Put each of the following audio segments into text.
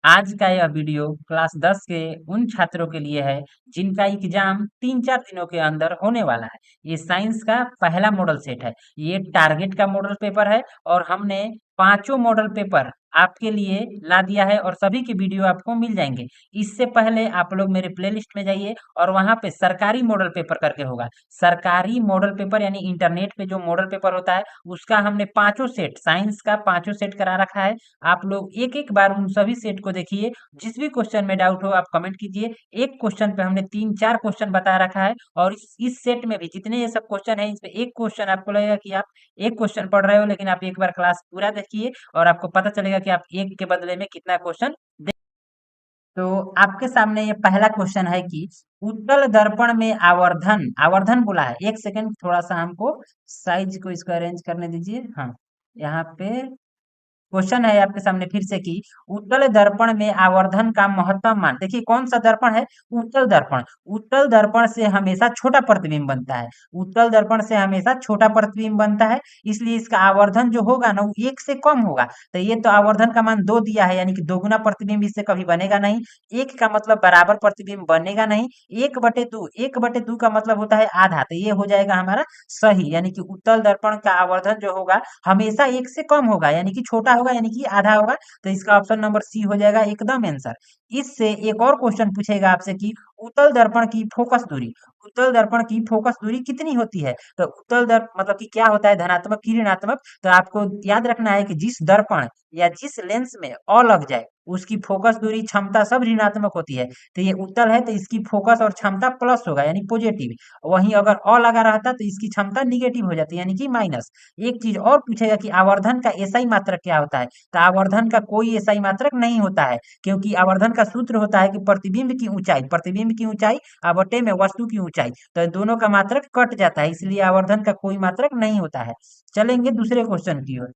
आज का यह वीडियो क्लास 10 के उन छात्रों के लिए है जिनका एग्जाम 3-4 दिनों के अंदर होने वाला है। ये साइंस का पहला मॉडल सेट है। ये टारगेट का मॉडल पेपर है और हमने पांचों मॉडल पेपर आपके लिए ला दिया है और सभी के वीडियो आपको मिल जाएंगे। इससे पहले आप लोग मेरे प्लेलिस्ट में जाइए और वहां पे सरकारी मॉडल पेपर करके होगा। सरकारी मॉडल पेपर यानी इंटरनेट पे जो मॉडल पेपर होता है उसका हमने पांचों सेट, साइंस का पांचों सेट करा रखा है। आप लोग एक-एक बार उन सभी सेट को देखिए, जिस भी क्वेश्चन में डाउट हो आप कमेंट कीजिए। एक क्वेश्चन पे हमने 3-4 क्वेश्चन बता रखा है और इस सेट में भी जितने ये सब क्वेश्चन है, इसमें एक क्वेश्चन आपको लगेगा कि आप एक क्वेश्चन पढ़ रहे हो, लेकिन आप एक बार क्लास पूरा देखिए और आपको पता चलेगा कि आप एक के बदले में कितना क्वेश्चन दे। तो आपके सामने ये पहला क्वेश्चन है कि उत्तल दर्पण में आवर्धन, आवर्धन बोला है। एक सेकंड थोड़ा सा हमको साइज को इसको अरेंज करने दीजिए। हाँ, यहाँ पे क्वेश्चन है आपके सामने फिर से कि उत्तल दर्पण में आवर्धन का महत्तम मान। देखिए कौन सा दर्पण है? उत्तल दर्पण। उत्तल दर्पण से हमेशा छोटा प्रतिबिंब बनता है। उत्तल दर्पण से हमेशा छोटा प्रतिबिंब बनता है, इसलिए इसका आवर्धन जो होगा ना वो एक से कम होगा। तो ये तो आवर्धन का मान 2 दिया है, यानी कि दोगुना प्रतिबिंब इससे कभी बनेगा नहीं। एक का मतलब बराबर प्रतिबिंब बनेगा नहीं। 1/2, 1/2 का मतलब होता है आधा, तो ये हो जाएगा हमारा सही। यानी कि उत्तल दर्पण का आवर्धन जो होगा हमेशा एक से कम होगा, यानी कि छोटा होगा, यानी कि आधा होगा। तो इसका ऑप्शन नंबर सी हो जाएगा एकदम आंसर। इससे एक और क्वेश्चन पूछेगा आपसे कि उत्तल दर्पण की फोकस दूरी, उत्तल दर्पण की फोकस दूरी कितनी होती है? तो उत्तल दर्प मतलब कि क्या होता है, धनात्मक की ऋणात्मक। तो आपको याद रखना है कि जिस दर्पण या जिस लेंस में अ लग जाए उसकी फोकस दूरी क्षमता सब ऋणात्मक होती है। तो ये उत्तल है तो इसकी फोकस और क्षमता प्लस होगा यानी पॉजिटिव। वहीं अगर अ लगा रहता तो इसकी क्षमता निगेटिव हो जाती है यानी कि माइनस। एक चीज और पूछेगा कि आवर्धन का एसआई मात्रक क्या होता है? तो आवर्धन का कोई एसआई मात्रक नहीं होता है, क्योंकि आवर्धन का सूत्र होता है कि प्रतिबिंब की ऊंचाई बटे में वस्तु की ऊंचाई। तो दोनों का मात्रक कट जाता है, इसलिए आवर्धन का कोई मात्रक नहीं होता है। चलेंगे दूसरे क्वेश्चन की ओर।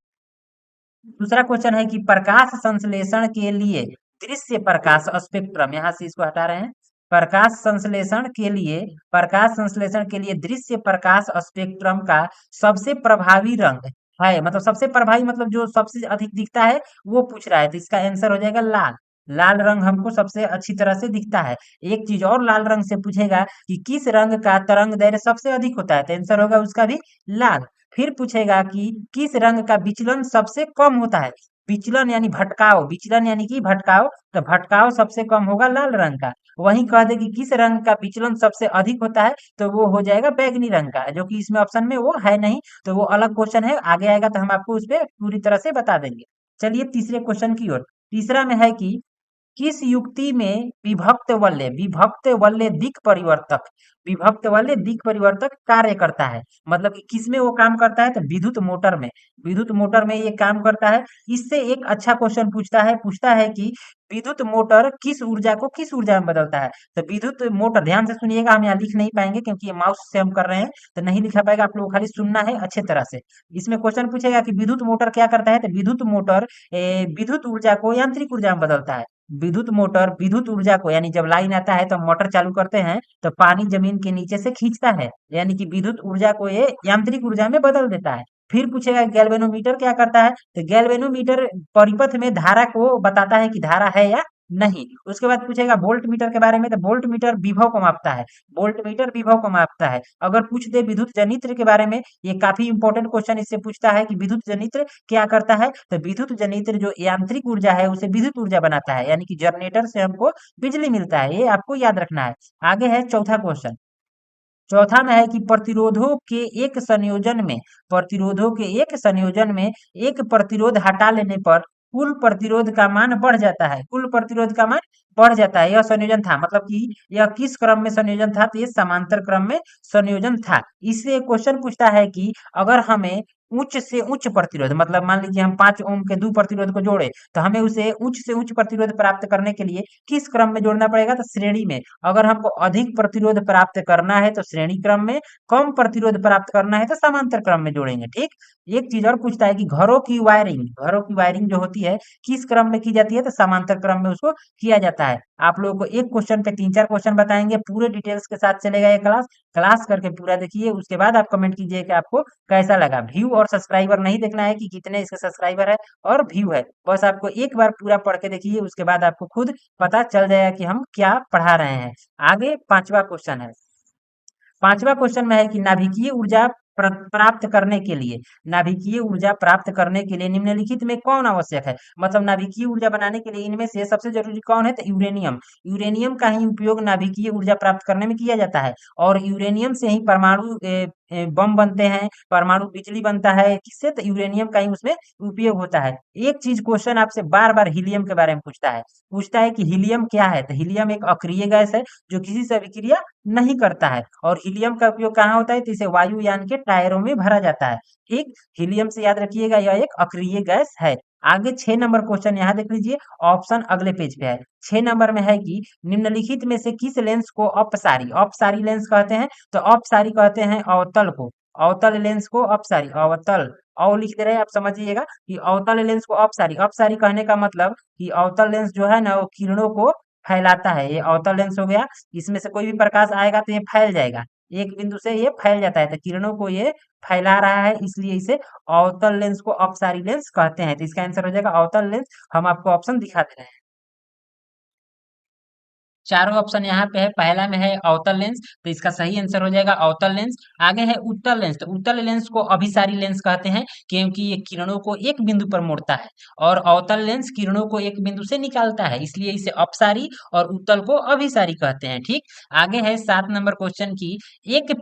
दूसरा क्वेश्चन है कि प्रकाश संश्लेषण के लिए दृश्य प्रकाश स्पेक्ट्रम, यहाँ से इसको हटा रहे हैं। प्रकाश संश्लेषण के लिए, प्रकाश संश्लेषण के लिए दृश्य प्रकाश स्पेक्ट्रम का सबसे प्रभावी रंग है, मतलब सबसे प्रभावी मतलब जो सबसे अधिक दिखता है वो पूछ रहा है। तो इसका आंसर हो जाएगा लाल। लाल रंग हमको सबसे अच्छी तरह से दिखता है। एक चीज और लाल रंग से पूछेगा कि किस रंग का तरंग दैर्ध्य सबसे अधिक होता है, तो आंसर होगा उसका भी लाल। फिर पूछेगा कि किस रंग का विचलन सबसे कम होता है? विचलन यानी भटकाव, विचलन यानी कि भटकाव, तो भटकाव सबसे कम होगा लाल रंग का। वहीं कह दे कि किस रंग का विचलन सबसे अधिक होता है, तो वो हो जाएगा बैंगनी रंग का, जो कि इसमें ऑप्शन में वो है नहीं। तो वो अलग क्वेश्चन है, आगे आएगा तो हम आपको उस पर पूरी तरह से बता देंगे। चलिए तीसरे क्वेश्चन की ओर। तीसरा में है कि किस युक्ति में विभक्त वल्य दिक् परिवर्तक, विभक्त वल्य दिक् परिवर्तक कार्य करता है? मतलब कि किसमें वो काम करता है? तो विद्युत मोटर में, विद्युत मोटर में ये काम करता है। इससे एक अच्छा क्वेश्चन पूछता है कि विद्युत मोटर किस ऊर्जा को किस ऊर्जा में बदलता है? तो विद्युत मोटर, ध्यान से सुनिएगा, हम यहाँ लिख नहीं पाएंगे क्योंकि ये माउस से हम कर रहे हैं, तो नहीं लिखा पाएगा। आप लोग को खाली सुनना है अच्छे तरह से। इसमें क्वेश्चन पूछेगा कि विद्युत मोटर क्या करता है, तो विद्युत मोटर विद्युत ऊर्जा को यांत्रिक ऊर्जा में बदलता है। विद्युत मोटर विद्युत ऊर्जा को, यानी जब लाइन आता है तो मोटर चालू करते हैं तो पानी जमीन के नीचे से खींचता है, यानी कि विद्युत ऊर्जा को ये यांत्रिक ऊर्जा में बदल देता है। फिर पूछेगा गैल्वेनोमीटर क्या करता है, तो गैल्वेनोमीटर परिपथ में धारा को बताता है कि धारा है या नहीं। उसके बाद पूछेगा वोल्ट मीटर के बारे में, तो वोल्ट मीटर विभव को मापता है, वोल्ट मीटर विभव को मापता है। अगर पूछ दे विद्युत जनित्र के बारे में, ये काफी इंपॉर्टेंट क्वेश्चन इससे पूछता है कि विद्युत जनित्र क्या करता है, तो विद्युत जनित्र जो यांत्रिक ऊर्जा है उसे विद्युत ऊर्जा बनाता है, यानी कि जनरेटर से हमको बिजली मिलता है। ये आपको याद रखना है। आगे है चौथा क्वेश्चन। चौथा में है कि प्रतिरोधों के एक संयोजन में, प्रतिरोधों के एक संयोजन में एक प्रतिरोध हटा लेने पर कुल प्रतिरोध का मान बढ़ जाता है, कुल प्रतिरोध का मान बढ़ जाता है। यह संयोजन था, मतलब कि यह किस क्रम में संयोजन था, तो ये समांतर क्रम में संयोजन था। इससे क्वेश्चन पूछता है कि अगर हमें उच्च से उच्च प्रतिरोध, मतलब मान लीजिए हम 5 ओम के 2 प्रतिरोध को जोड़े, तो हमें उसे उच्च से उच्च प्रतिरोध प्राप्त करने के लिए किस क्रम में जोड़ना पड़ेगा, तो श्रेणी में। अगर हमको अधिक प्रतिरोध प्राप्त करना है तो श्रेणी क्रम में, कम प्रतिरोध प्राप्त करना है तो समांतर क्रम में जोड़ेंगे। ठीक। एक चीज और पूछता है कि घरों की वायरिंग जो होती है किस क्रम में की जाती है, तो समांतर क्रम में उसको किया जाता होता है। आप लोगों को एक क्वेश्चन पे 3-4 क्वेश्चन बताएंगे, पूरे डिटेल्स के साथ चलेगा ये क्लास। क्लास करके पूरा देखिए, उसके बाद आप कमेंट कीजिए कि आपको कैसा लगा। व्यू और सब्सक्राइबर नहीं देखना है कि कितने इसके सब्सक्राइबर है और व्यू है, बस आपको एक बार पूरा पढ़ के देखिए, उसके बाद आपको खुद पता चल जाएगा कि हम क्या पढ़ा रहे हैं। आगे पांचवा क्वेश्चन है। पांचवा क्वेश्चन में है कि नाभिकीय ऊर्जा प्राप्त करने के लिए, नाभिकीय ऊर्जा प्राप्त करने के लिए निम्नलिखित में कौन आवश्यक है। मतलब नाभिकीय ऊर्जा बनाने के लिए इनमें से सबसे जरूरी कौन है, तो यूरेनियम। यूरेनियम का ही उपयोग नाभिकीय ऊर्जा प्राप्त करने में किया जाता है, और यूरेनियम से ही परमाणु बम बनते हैं, परमाणु बिजली बनता है। किससे, तो यूरेनियम का ही उसमें उपयोग होता है। एक चीज क्वेश्चन आपसे बार बार हीलियम के बारे में पूछता है कि हीलियम क्या है, तो हीलियम एक अक्रिय गैस है जो किसी से अभिक्रिया नहीं करता है। और हीलियम का उपयोग कहाँ होता है, तो इसे वायुयान के टायरों में भरा जाता है। ठीक, हीलियम से याद रखिएगा, यह एक अक्रिय गैस है। आगे 6 नंबर क्वेश्चन यहाँ देख लीजिए, ऑप्शन अगले पेज पे है। 6 नंबर में है कि निम्नलिखित में से किस लेंस को अपसारी, अपसारी लेंस कहते हैं, तो अपसारी कहते हैं अवतल को, अवतल लेंस को अपसारी, अवतल औ लिख दे रहे हैं, आप समझिएगा कि अवतल लेंस को अपसारी। अपसारी कहने का मतलब कि अवतल लेंस जो है ना, वो किरणों को फैलाता है। ये अवतल लेंस हो गया, इसमें से कोई भी प्रकाश आएगा तो ये फैल जाएगा, एक बिंदु से ये फैल जाता है, तो किरणों को ये फैला रहा है, इसलिए इसे अवतल लेंस को अपसारी लेंस कहते हैं। तो इसका आंसर हो जाएगा अवतल लेंस। हम आपको ऑप्शन दिखा दे रहे हैं, चारों ऑप्शन यहाँ पे है। पहला में है अवतल लेंस, तो इसका सही आंसर हो जाएगा अवतल लेंस। आगे है उत्तल लेंस, तो उत्तल लेंस को अभिसारी लेंस कहते हैं, क्योंकि ये किरणों को एक बिंदु पर मोड़ता है, और अवतल लेंस किरणों को एक बिंदु से निकालता है, इसलिए इसे अपसारी और उत्तल को अभिसारी कहते हैं। ठीक, आगे है 7 नंबर क्वेश्चन की,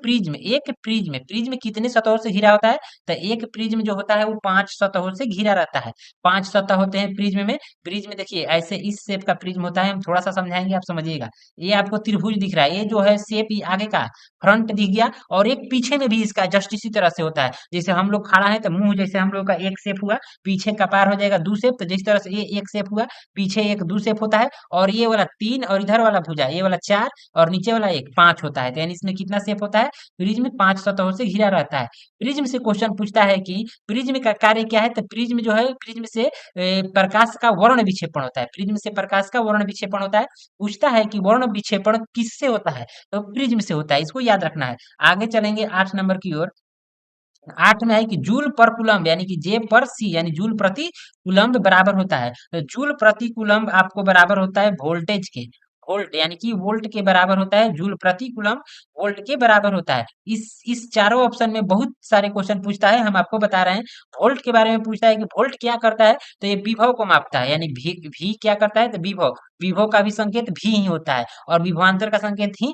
प्रिज्म कितने सतहों से घिरा होता है, तो एक प्रिज्म जो होता है वो 5 सतहों से घिरा रहता है। 5 सतह होते हैं प्रिज्म में। प्रिज्म देखिए ऐसे इस शेप का प्रिज्म होता है, हम थोड़ा सा समझाएंगे, आप समझिएगा। ये आपको त्रिभुज दिख रहा है, ये जो है शेप आगे का फ्रंट दिख गया, और एक पीछे में भी इसका जस्ट इसी तरह से होता है। जैसे हम लोग खड़ा है तो मुंह जैसे हम लोग का एक शेप हुआ, पीछे कपार हो जाएगा दू शेप, तो जिस तरह से ये एक शेप हुआ, पीछे एक दू शेप होता है, और ये वाला 3 और इधर वाला भुजा ये वाला 4 और नीचे वाला एक 5 होता है। तो यानी इसमें कितना शेप होता है, प्रिज्म 5 सतहों से घिरा रहता है। प्रिज्म से क्वेश्चन पूछता है कि प्रिज्म का कार्य क्या है, तो प्रिज्म जो है, प्रिज्म से प्रकाश का वर्ण विक्षेपण होता है, प्रिज्म से प्रकाश का वर्ण विक्षेपण होता है। पूछता है कि वर्ण विक्षेपण किससे होता है, तो प्रिज्म से होता है, इसको याद रखना है। आगे चलेंगे 8 नंबर की ओर। 8 में है कि जूल पर कूलम्ब यानी कि जे पर सी यानी जूल प्रति कूलम्ब बराबर होता है, तो जूल प्रति कूलम्ब आपको बराबर होता है वोल्टेज के, वोल्ट यानी कि वोल्ट के बराबर होता है, जूल प्रति कूलम्ब वोल्ट के बराबर होता है। इस चारों ऑप्शन में बहुत सारे क्वेश्चन पूछता है, हम आपको बता रहे हैं। वोल्ट के बारे में पूछता है कि वोल्ट क्या करता है, तो ये विभव को मापता है, यानी भी क्या करता है, तो विभव, विभव का भी संकेत भी ही होता है, और विभवांतर का संकेत ही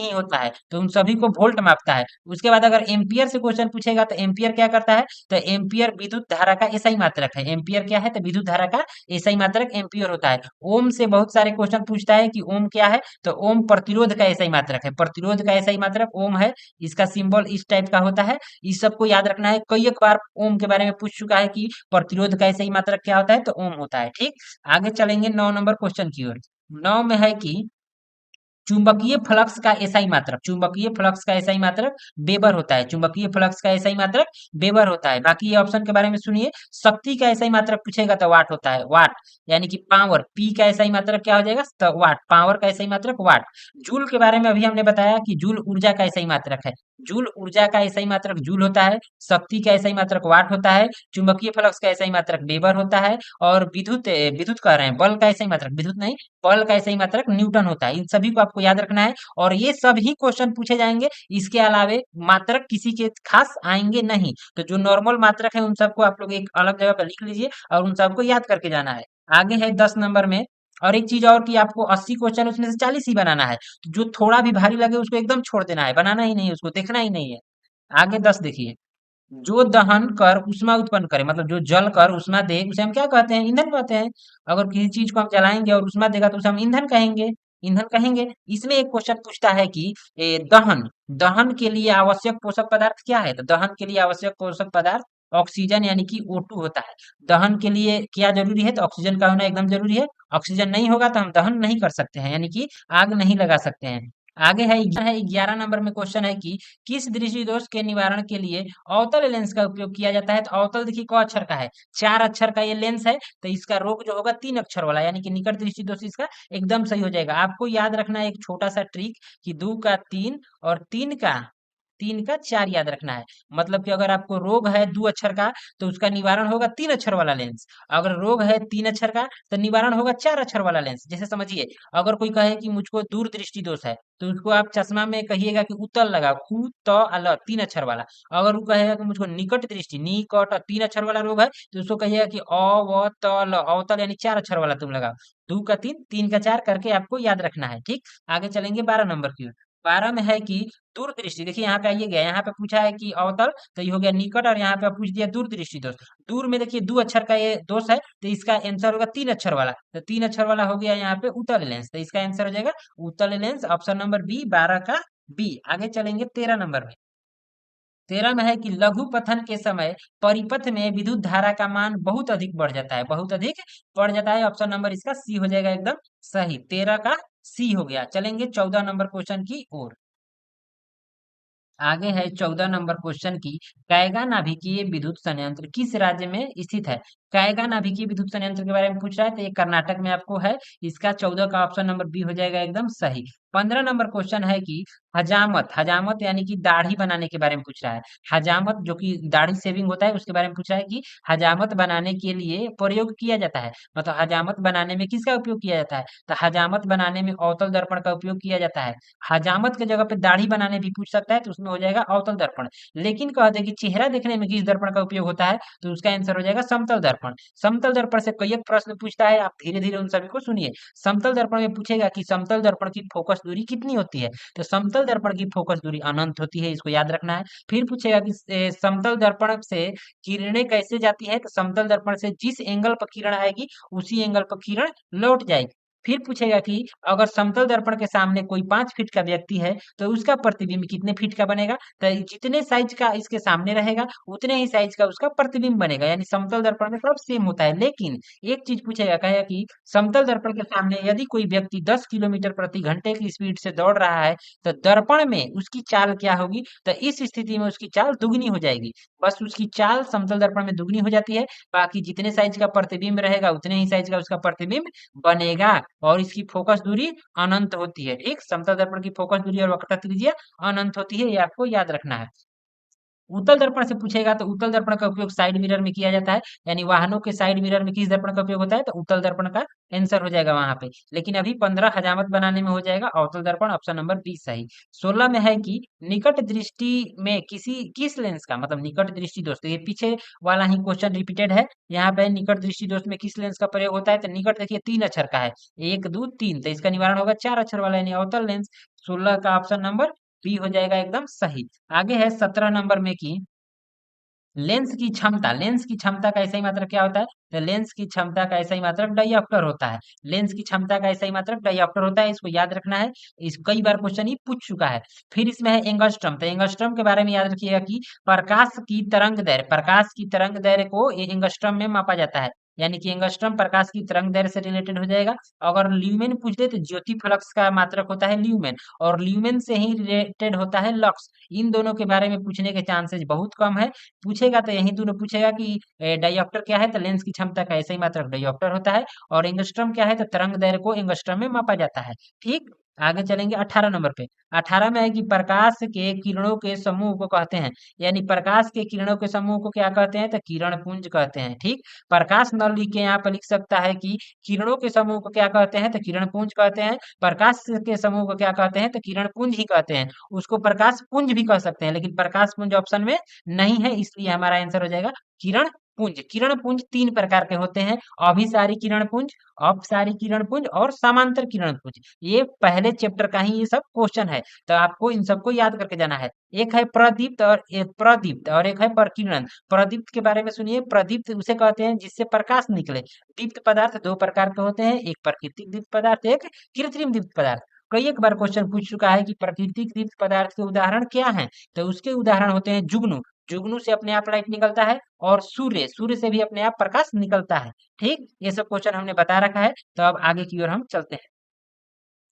होता है, तो उन सभी को वोल्ट मापता है। उसके बाद अगर एम्पियर से क्वेश्चन पूछेगा, तो एम्पियर क्या करता है, तो एम्पियर विद्युत धारा का एसआई मात्रक है। एम्पियर क्या है, तो विद्युत धारा का एसआई मात्रक एम्पियर होता है। ओम से बहुत सारे क्वेश्चन पूछता है कि ओम क्या है, तो ओम प्रतिरोध का एसआई मात्रक है, प्रतिरोध का एसआई मात्रक ओम है, इसका सिंबल इस टाइप का होता है। इस सबको याद रखना है, कई एक बार ओम के बारे में पूछ चुका है कि प्रतिरोध का एसआई मात्रक क्या होता है, तो ओम होता है। ठीक, आगे चलेंगे 9 नंबर क्वेश्चन की ओर। 9 में है कि चुंबकीय फ्लक्स का एसआई मात्रक, चुंबकीय फ्लक्स का एसआई मात्रक वेबर होता है, चुंबकीय फ्लक्स का एसआई मात्रक वेबर होता है। बाकी ये ऑप्शन के बारे में सुनिए। शक्ति का एसआई मात्रक पूछेगा तो वाट होता है, वाट यानी कि पावर, पी का एसआई मात्रक क्या हो जाएगा, तो वाट, पावर का एसआई मात्रक वाट। जूल के बारे में अभी हमने बताया कि जूल ऊर्जा का एसआई मात्रक है, जूल ऊर्जा का एसआई मात्रक जूल होता है। शक्ति का एसआई मात्रक वाट होता है। चुंबकीय फ्लक्स का एसआई मात्रक वेबर होता है। और विद्युत विद्युत कह रहे हैं, बल का एसआई मात्रक, विद्युत नहीं, बल का सही मात्रक न्यूटन होता है। इन सभी को आपको याद रखना है, और ये सभी क्वेश्चन पूछे जाएंगे। इसके अलावे मात्रक किसी के खास आएंगे नहीं, तो जो नॉर्मल मात्रक है उन सबको आप लोग एक अलग जगह पर लिख लीजिए, और उन सबको याद करके जाना है। आगे है 10 नंबर में, और एक चीज और कि आपको 80 क्वेश्चन उसमें से 40 ही बनाना है, तो जो थोड़ा भी भारी लगे उसको एकदम छोड़ देना है, बनाना ही नहीं है, उसको देखना ही नहीं है। आगे 10 देखिए, जो दहन कर उष्मा उत्पन्न करे, मतलब जो जल कर उष्मा दे, उसे हम क्या कहते हैं, ईंधन कहते हैं। अगर किसी चीज को हम जलाएंगे और उष्मा देगा तो उसे हम ईंधन कहेंगे, ईंधन कहेंगे। इसमें एक क्वेश्चन पूछता है कि दहन, दहन के लिए आवश्यक पोषक पदार्थ क्या है, तो दहन के लिए आवश्यक पोषक पदार्थ ऑक्सीजन यानी कि O2 होता है। दहन के लिए क्या जरूरी है, तो ऑक्सीजन का होना एकदम जरूरी है। ऑक्सीजन नहीं होगा तो हम दहन नहीं कर सकते हैं, यानी कि आग नहीं लगा सकते हैं। आगे है 11 नंबर में क्वेश्चन है कि किस दृष्टि दोष के निवारण के लिए अवतल लेंस का उपयोग किया जाता है। तो अवतल देखिए क अक्षर का है, 4 अक्षर का ये लेंस है, तो इसका रोग जो होगा 3 अक्षर वाला, यानी कि निकट दृष्टि दोष इसका एकदम सही हो जाएगा। आपको याद रखना है एक छोटा सा ट्रिक कि 2 का 3 और 3 का 4 याद रखना है। मतलब कि अगर आपको रोग है 2 अक्षर का, तो उसका निवारण होगा 3 अक्षर वाला लेंस। अगर रोग है 3 अक्षर का, तो निवारण होगा 4 अक्षर वाला लेंस। जैसे समझिए, अगर कोई कहे कि मुझको दूर दृष्टि दोष है, तो उसको आप चश्मा में कहिएगा कि उत्तल लगाओ, कु त अल 3 अक्षर वाला। अगर वो कहेगा कि मुझको निकट दृष्टि, निकट 3 अक्षर वाला रोग है, तो उसको कहिएगा कि अ व त ल, अवतल यानी 4 अक्षर वाला तुम लगाओ। 2 का 3, 3 का 4 करके आपको याद रखना है। ठीक, आगे चलेंगे 12 नंबर की ओर। 12 में है कि दूरदृष्टि, देखिए यहाँ पे आइए गया, यहाँ पे पूछा है कि अवतल, तो ये हो गया निकट, और यहाँ पे पूछ दिया दूरदृष्टि दोष। दूर में देखिए 2 अक्षर का ये दोष है, तो इसका आंसर होगा 3 अक्षर वाला। तो 3 अक्षर वाला हो गया यहाँ पे उत्तल लेंस, तो इसका आंसर हो जाएगा उत्तल लेंस, ऑप्शन नंबर बी, 12 का बी। आगे चलेंगे 13 नंबर में। 13 में है कि लघु पथन के समय परिपथ में विद्युत धारा का मान बहुत अधिक बढ़ जाता है, बहुत अधिक बढ़ जाता है। ऑप्शन नंबर इसका सी हो जाएगा एकदम सही, 13 का सी हो गया। चलेंगे 14 नंबर क्वेश्चन की ओर। आगे है 14 नंबर क्वेश्चन की, कैगा नाभिकीय विद्युत संयंत्र किस राज्य में स्थित है। कैगा नाभिकीय विद्युत संयंत्र के बारे में पूछ रहा है, तो ये कर्नाटक में आपको है। इसका 14 का ऑप्शन नंबर बी हो जाएगा एकदम सही। 15 नंबर क्वेश्चन है कि हजामत, हजामत यानी कि दाढ़ी बनाने के बारे में पूछ रहा है। हजामत जो कि दाढ़ी शेविंग होता है, उसके बारे में पूछ रहा है कि हजामत बनाने के लिए प्रयोग किया जाता है। मतलब हजामत बनाने में किसका उपयोग किया जाता है, तो हजामत बनाने में अवतल दर्पण का उपयोग किया जाता है। हजामत के जगह पे दाढ़ी बनाने भी पूछ सकता है, तो उसमें हो जाएगा अवतल दर्पण। लेकिन कहते हैं कि चेहरा देखने में किस दर्पण का उपयोग होता है, तो उसका आंसर हो जाएगा समतल दर्पण। समतल दर्पण से कई एक प्रश्न पूछता है, आप धीरे धीरे उन सभी को सुनिए। समतल दर्पण में पूछेगा कि समतल दर्पण की फोकस दूरी कितनी होती है, तो समतल दर्पण की फोकस दूरी अनंत होती है, इसको याद रखना है। फिर पूछेगा कि समतल दर्पण से किरणें कैसे जाती है, तो समतल दर्पण से जिस एंगल पर किरण आएगी, उसी एंगल पर किरण लौट जाएगी। फिर पूछेगा कि अगर समतल दर्पण के सामने कोई 5 फीट का व्यक्ति है, तो उसका प्रतिबिंब कितने फीट का बनेगा, तो जितने साइज का इसके सामने रहेगा, उतने ही साइज का उसका प्रतिबिंब बनेगा। यानी समतल दर्पण में सब सेम होता है। लेकिन एक चीज पूछेगा, कहेगा कि समतल दर्पण के सामने यदि कोई व्यक्ति 10 किलोमीटर प्रति घंटे की स्पीड से दौड़ रहा है, तो दर्पण में उसकी चाल क्या होगी, तो इस स्थिति में उसकी चाल दुगनी हो जाएगी। बस उसकी चाल समतल दर्पण में दुगनी हो जाती है। बाकी जितने साइज का प्रतिबिंब रहेगा, उतने ही साइज का उसका प्रतिबिंब बनेगा। और इसकी फोकस दूरी अनंत होती है। ठीक, समतल दर्पण की फोकस दूरी और वक्रता त्रिज्या अनंत होती है, ये आपको याद रखना है। उत्तल दर्पण से पूछेगा, तो उत्तल दर्पण का उपयोग साइड मिरर में किया जाता है। यानी वाहनों के साइड मिरर में किस दर्पण का उपयोग होता है, तो उत्तल दर्पण का आंसर हो जाएगा वहां पे। लेकिन अभी 15 हजामत बनाने में हो जाएगा अवतल दर्पण, ऑप्शन नंबर बी सही। 16 में है कि निकट दृष्टि में किस लेंस का, मतलब निकट दृष्टि दोष, तो ये पीछे वाला ही क्वेश्चन रिपीटेड है। यहाँ पे निकट दृष्टि दोष में किस लेंस का प्रयोग होता है, तो निकट देखिए 3 अक्षर का है, 1 2 3, तो इसका निवारण होगा 4 अक्षर वाला यानी अवतल लेंस। 16 का ऑप्शन नंबर बी हो जाएगा एकदम सही। आगे है 17 नंबर में की लेंस की क्षमता, लेंस की क्षमता का ऐसा ही मात्रक क्या होता है, तो लेंस की क्षमता का ऐसा ही मात्रक डायऑप्टर होता है। लेंस की क्षमता का ऐसा ही मात्रक डायऑप्टर होता है, इसको याद रखना है। इस कई बार क्वेश्चन ही पूछ चुका है। फिर इसमें है एंगस्ट्रम, तो एंगस्ट्रम के बारे में याद रखिएगा कि प्रकाश की तरंग दैर्घ्य को एंगस्ट्रम में मापा जाता है। यानी कि एंगस्ट्रम प्रकाश की तरंग दैर्घ्य से रिलेटेड हो जाएगा। अगर ल्यूमेन पूछ दे, तो ज्योति फ्लक्स का मात्रक होता है ल्यूमेन, और ल्यूमेन से ही रिलेटेड होता है लक्स। इन दोनों के बारे में पूछने के चांसेस बहुत कम है। पूछेगा तो यही दोनों पूछेगा कि डायोप्टर क्या है, तो लेंस की क्षमता का ऐसा ही मात्रक डायोप्टर होता है। और एंगस्ट्रम क्या है, तो तरंग दैर्घ्य को एंगस्ट्रम में मापा जाता है। ठीक, आगे चलेंगे 18 नंबर पे। 18 में है कि प्रकाश के किरणों के समूह को कहते हैं। यानी प्रकाश के किरणों के समूह को क्या कहते हैं, तो किरण पुंज कहते हैं। ठीक, प्रकाश न लिख के यहाँ पर लिख सकता है कि किरणों के समूह को क्या कहते हैं, तो किरण पुंज कहते हैं। प्रकाश के समूह को क्या कहते हैं, तो किरण पुंज ही कहते हैं। उसको प्रकाश पुंज भी कह सकते हैं, लेकिन प्रकाश पुंज ऑप्शन में नहीं है, इसलिए हमारा आंसर हो जाएगा किरण पुंज। किरण पुंज 3 प्रकार के होते हैं, अभिसारी किरण पुंज, अपसारी किरण पुंज और समांतर किरण पुंज। ये पहले चैप्टर का ही ये सब क्वेश्चन है, तो आपको इन सबको याद करके जाना है। एक है प्रदीप्त और एक है प्रकीर्णन। प्रदीप्त के बारे में सुनिए, प्रदीप्त उसे कहते हैं जिससे प्रकाश निकले। दीप्त पदार्थ 2 प्रकार के होते हैं, एक प्राकृतिक दीप्त पदार्थ, एक कृत्रिम दीप्त पदार्थ। कई एक बार क्वेश्चन पूछ चुका है कि प्राकृतिक दीप्त पदार्थ के उदाहरण क्या हैं, तो उसके उदाहरण होते हैं जुगनू, जुगनू से अपने आप लाइट निकलता है, और सूर्य, सूर्य से भी अपने आप प्रकाश निकलता है। ठीक, ये सब क्वेश्चन हमने बता रखा है। तो अब आगे की ओर हम चलते हैं।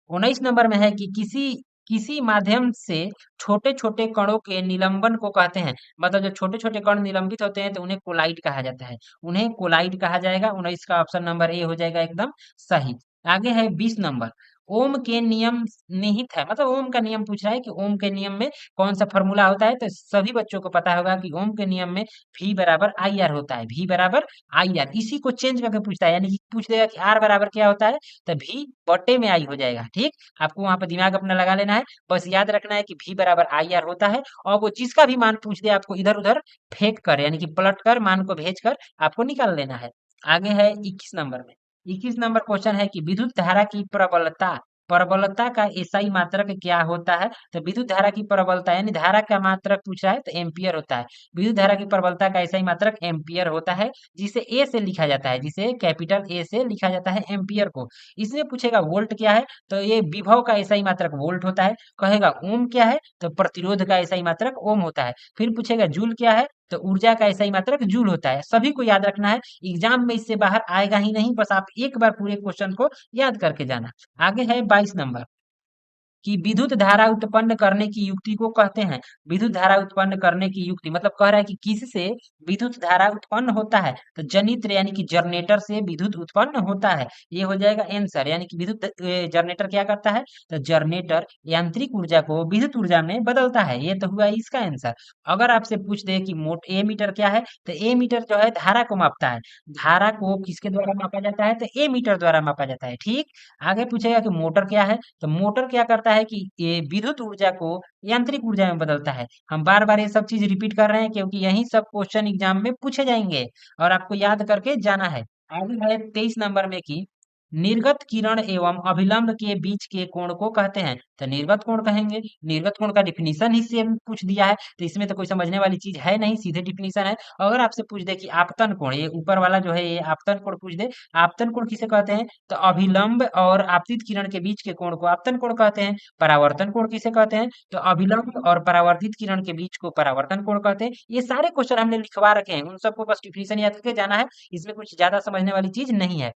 19 नंबर में है कि किसी किसी माध्यम से छोटे छोटे कणों के निलंबन को कहते हैं। मतलब जो छोटे छोटे कण निलंबित होते हैं तो उन्हें कोलाइड कहा जाता है। उन्हें कोलाइड कहा जाएगा। 19 का ऑप्शन नंबर ए हो जाएगा एकदम सही। आगे है 20 नंबर। ओम के नियम निहित है, मतलब ओम का नियम पूछ रहा है कि ओम के नियम में कौन सा फॉर्मूला होता है। तो सभी बच्चों को पता होगा कि ओम के नियम में V बराबर आई आर होता है। V बराबर आई आर, इसी को चेंज करके पूछता है, यानी कि पूछ देगा कि आर बराबर क्या होता है, तो V बटे में आई हो जाएगा। ठीक, आपको वहां पर दिमाग अपना लगा लेना है। बस याद रखना है कि V बराबर आई आर होता है, और वो जिसका भी मान पूछ दे आपको इधर उधर फेंक कर, यानी कि पलट कर मान को भेज कर आपको निकाल लेना है। आगे है 21 नंबर में। 21 नंबर क्वेश्चन है कि विद्युत धारा की प्रबलता, प्रबलता का एसआई मात्रक क्या होता है। तो विद्युत धारा की प्रबलता यानी धारा का मात्रक पूछ रहा है तो एम्पियर होता है। विद्युत धारा की प्रबलता का एसआई मात्रक एम्पियर होता है, जिसे ए से लिखा जाता है, जिसे कैपिटल ए से लिखा जाता है एम्पियर को। इसमें पूछेगा वोल्ट क्या है, तो ये विभव का एसआई मात्रक वोल्ट होता है। कहेगा ओम क्या है, तो प्रतिरोध का एसआई मात्रक ओम होता है। फिर पूछेगा जूल क्या है, तो ऊर्जा का एसआई मात्रक जूल होता है। सभी को याद रखना है, एग्जाम में इससे बाहर आएगा ही नहीं, बस आप एक बार पूरे क्वेश्चन को याद करके जाना। आगे है 22 नंबर कि विद्युत धारा उत्पन्न करने की युक्ति को कहते हैं। विद्युत धारा उत्पन्न करने की युक्ति मतलब कह रहा है कि किससे विद्युत धारा उत्पन्न होता है, तो जनित्र यानी कि जनरेटर से विद्युत उत्पन्न होता है। ये हो जाएगा आंसर, यानी कि विद्युत जनरेटर क्या करता है, तो जनरेटर यांत्रिक ऊर्जा को विद्युत ऊर्जा में बदलता है। ये तो हुआ इसका आंसर। अगर आपसे पूछ दे कि मोट ए मीटर क्या है, तो ए मीटर जो है धारा को मापता है। धारा को किसके द्वारा मापा जाता है, तो ए मीटर द्वारा मापा जाता है। ठीक, आगे पूछेगा कि मोटर क्या है, तो मोटर क्या करता है कि ये विद्युत ऊर्जा को यांत्रिक ऊर्जा में बदलता है। हम बार बार ये सब चीज रिपीट कर रहे हैं क्योंकि यही सब क्वेश्चन एग्जाम में पूछे जाएंगे और आपको याद करके जाना है। आगे है 23 नंबर में कि निर्गत किरण एवं अभिलंब के बीच के कोण को कहते हैं। तो निर्गत कोण कहेंगे, निर्गत कोण का डिफिनीशन ही सेम पूछ दिया है, तो इसमें तो कोई समझने वाली चीज है नहीं, सीधे डिफिनीशन है। अगर आपसे पूछ दे कि आपतन कोण, ये ऊपर वाला जो है ये आपतन कोण पूछ दे, आपतन कोण किसे कहते हैं, तो अभिलंब और आपतित किरण के बीच के कोण को आपतन कोण कहते हैं। परावर्तन कोण किसे कहते हैं, तो अभिलंब और परावर्तित किरण के बीच को परावर्तन कोण कहते हैं। ये सारे क्वेश्चन हमने लिखवा रखे हैं, उन सबको बस डिफिनीशन याद करके जाना है, इसमें कुछ ज्यादा समझने वाली चीज नहीं है।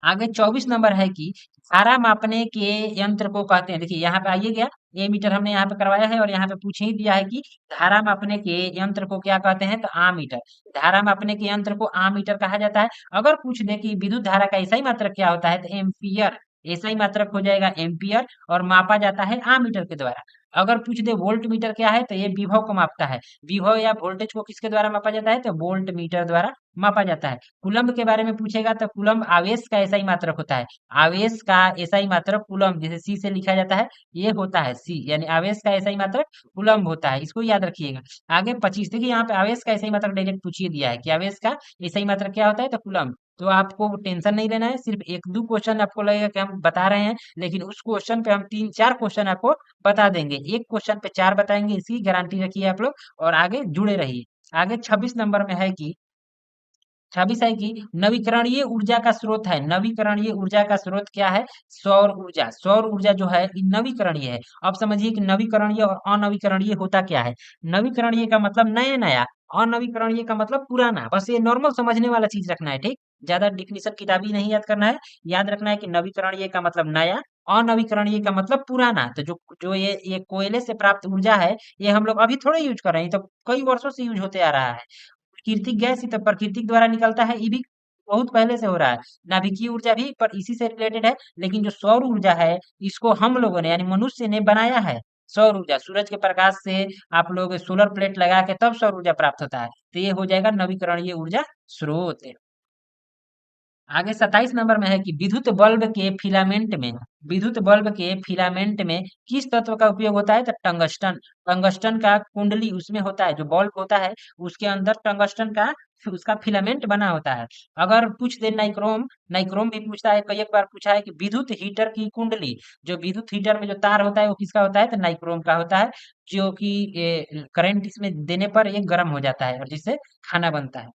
आगे 24 नंबर है कि धारा मापने के यंत्र को कहते हैं। देखिए यहाँ पे आइए गया, ये मीटर हमने यहाँ पे करवाया है और यहाँ पे पूछ ही दिया है कि धारा मापने के यंत्र को क्या कहते हैं, तो आमीटर। धारा मापने के यंत्र को आमीटर कहा जाता है। अगर पूछ दे कि विद्युत धारा का एसआई मात्रक क्या होता है, तो एम्पियर। एसआई मात्रक हो जाएगा एम्पियर और मापा जाता है आमीटर के द्वारा। अगर पूछ दे वोल्ट मीटर क्या है, तो ये विभव को मापता है। विभव या वोल्टेज को किसके द्वारा मापा जाता है, तो वोल्ट मीटर द्वारा मापा जाता है। कूलम्ब के बारे में पूछेगा तो कूलम्ब आवेश का एसआई मात्रक होता है। आवेश का एसआई मात्रक कूलम्ब, जैसे सी से लिखा जाता है, ये होता है सी, यानी आवेश का एसआई मात्रक कूलम्ब होता है, इसको याद रखिएगा। आगे 25 देखिए यहाँ पे आवेश का एसआई मात्रक डायरेक्ट पूछिए दिया है कि आवेश का एसआई मात्रक क्या होता है, तो कूलम्ब। तो आपको टेंशन नहीं लेना है, सिर्फ एक दो क्वेश्चन आपको लगेगा कि हम बता रहे हैं, लेकिन उस क्वेश्चन पे हम तीन चार क्वेश्चन आपको बता देंगे। एक क्वेश्चन पे चार बताएंगे, इसकी गारंटी रखिए आप लोग, और आगे जुड़े रहिए। आगे 26 नंबर में है कि 26 है कि नवीकरणीय ऊर्जा का स्रोत है। नवीकरणीय ऊर्जा का स्रोत क्या है, सौर ऊर्जा। सौर ऊर्जा जो है ये नवीकरणीय है। अब समझिए कि नवीकरणीय और अनवीकरणीय होता क्या है। नवीकरणीय का मतलब नया नया, अनवीकरणीय का मतलब पुराना। बस ये नॉर्मल समझने वाला चीज रखना है, ठीक, ज्यादा डिफिनीशन किताबी नहीं याद करना है। याद रखना है कि नवीकरणीय का मतलब नया, अनवीकरणीय का मतलब पुराना। तो जो जो ये कोयले से प्राप्त ऊर्जा है, ये हम लोग अभी थोड़े यूज कर रहे हैं, ये तो कई वर्षों से यूज होते आ रहा है। प्राकृतिक गैस ही तो प्रकृति द्वारा निकलता है, ये भी बहुत पहले से हो रहा है। नाभिकीय ऊर्जा भी पर इसी से रिलेटेड है, लेकिन जो सौर ऊर्जा है इसको हम लोगों ने यानी मनुष्य ने बनाया है। सौर ऊर्जा सूरज के प्रकाश से आप लोग सोलर प्लेट लगा के तब सौर ऊर्जा प्राप्त होता है, तो ये हो जाएगा नवीकरणीय ऊर्जा स्रोत। आगे 27 नंबर में है कि विद्युत बल्ब के फिलामेंट में किस तत्व का उपयोग होता है, तो टंगस्टन। टंगस्टन का कुंडली उसमें होता है, जो बल्ब होता है उसके अंदर टंगस्टन का उसका फिलामेंट बना होता है। अगर पूछ दे नाइक्रोम, नाइक्रोम भी पूछता है, कई एक बार पूछा है कि विद्युत हीटर की कुंडली, जो विद्युत हीटर में जो तार होता है वो किसका होता है, तो नाइक्रोम का होता है, जो कि करंट इसमें देने पर ये गर्म हो जाता है और जिससे खाना बनता है।